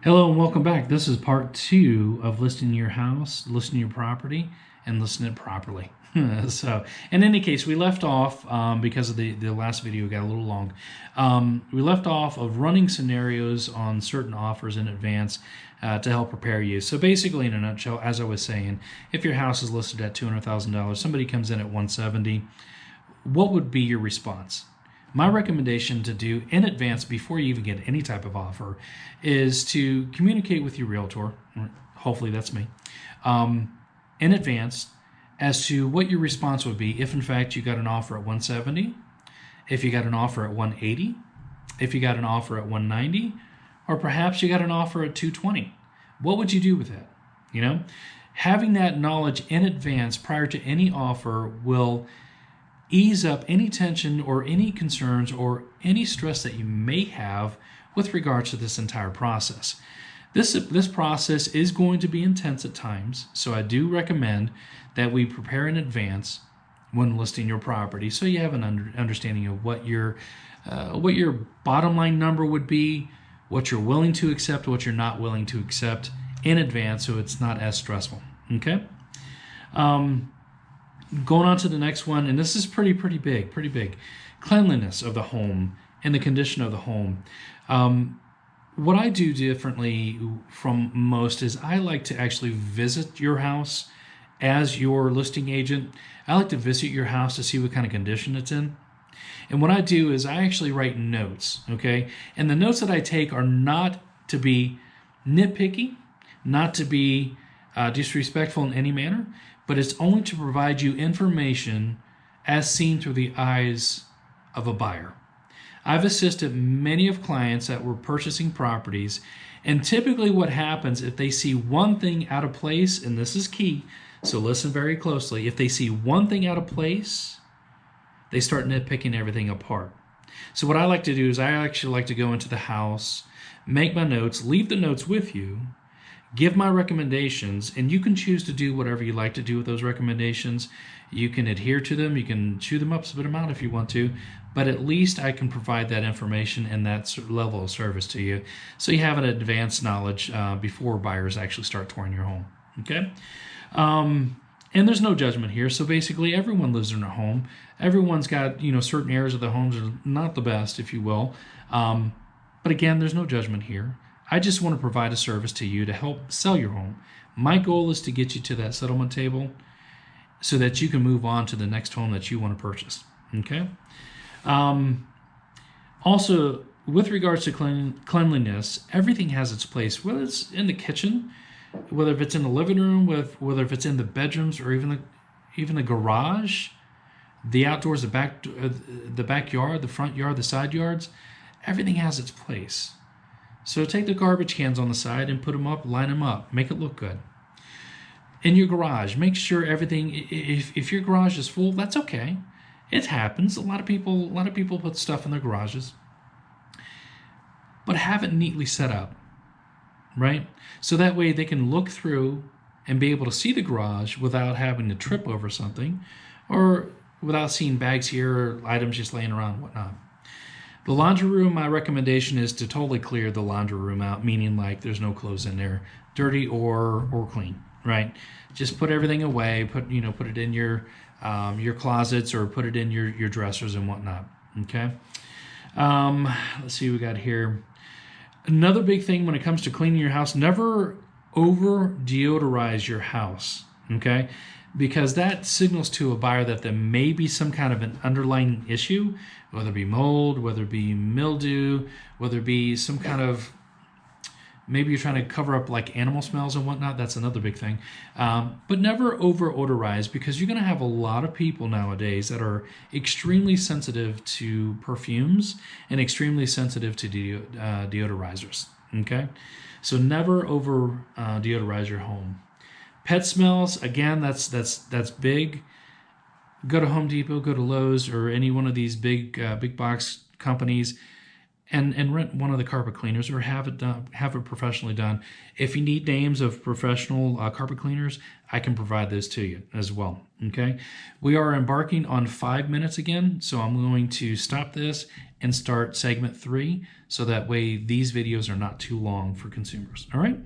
Hello and welcome back. This is part two of listing your house, listing your property, and listing it properly. So, in any case, we left off because of the last video got a little long. We left off of running scenarios on certain offers in advance to help prepare you. So, basically, in a nutshell, as I was saying, if your house is listed at $200,000, somebody comes in at 170, what would be your response? My recommendation to do in advance before you even get any type of offer is to communicate with your realtor, hopefully that's me, in advance as to what your response would be if in fact you got an offer at 170, if you got an offer at 180, if you got an offer at 190, or perhaps you got an offer at 220. What would you do with that? You know, having that knowledge in advance prior to any offer will ease up any tension or any concerns or any stress that you may have with regards to this entire process. This process is going to be intense at times, so I do recommend that we prepare in advance when listing your property so you have an understanding of what your bottom line number would be, what you're willing to accept, what you're not willing to accept in advance so it's not as stressful. Okay? Going on to the next one, and this is pretty big. Cleanliness of the home and the condition of the home. What I do differently from most is I like to actually visit your house as your listing agent. I like to visit your house to see what kind of condition it's in. And what I do is I actually write notes, okay? And the notes that I take are not to be nitpicky, not to be disrespectful in any manner, but it's only to provide you information as seen through the eyes of a buyer. I've assisted many of clients that were purchasing properties, and typically what happens if they see one thing out of place, and this is key, so listen very closely, if they see one thing out of place, they start nitpicking everything apart. So what I like to do is I actually like to go into the house, make my notes, leave the notes with you, give my recommendations, and you can choose to do whatever you like to do with those recommendations. You can adhere to them, you can chew them up, spit them out if you want to, but at least I can provide that information and that level of service to you so you have an advanced knowledge before buyers actually start touring your home. Okay? And there's no judgment here. So basically everyone lives in their home. Everyone's got, certain areas of the homes are not the best, if you will. But again, there's no judgment here. I just want to provide a service to you to help sell your home. My goal is to get you to that settlement table so that you can move on to the next home that you want to purchase. Okay? Also, with regards to cleanliness, everything has its place, whether it's in the kitchen, whether if it's in the living room, whether if it's in the bedrooms, or even the garage, the outdoors, the backyard, the front yard, the side yards. Everything has its place. So take the garbage cans on the side and put them up, line them up, make it look good. In your garage, make sure everything, if your garage is full, that's okay. It happens. A lot of people put stuff in their garages. But have it neatly set up, right? So that way they can look through and be able to see the garage without having to trip over something or without seeing bags here or items just laying around and whatnot. The laundry room, my recommendation is to totally clear the laundry room out, meaning like there's no clothes in there, dirty or clean, right? Just put everything away, put it in your closets or put it in your dressers and whatnot, okay? Let's see what we got here. Another big thing when it comes to cleaning your house, never over deodorize your house, okay? Because that signals to a buyer that there may be some kind of an underlying issue, whether it be mold, whether it be mildew, whether it be some kind of, maybe you're trying to cover up like animal smells and whatnot. That's another big thing. But never over odorize, because you're going to have a lot of people nowadays that are extremely sensitive to perfumes and extremely sensitive to deodorizers, okay? So never over deodorize your home. Pet smells, again, that's big. Go to Home Depot, go to Lowe's, or any one of these big box companies, and rent one of the carpet cleaners or have it professionally done. If you need names of professional carpet cleaners, I can provide those to you as well. Okay, we are embarking on 5 minutes again, so I'm going to stop this and start segment 3 so that way these videos are not too long for consumers. All right.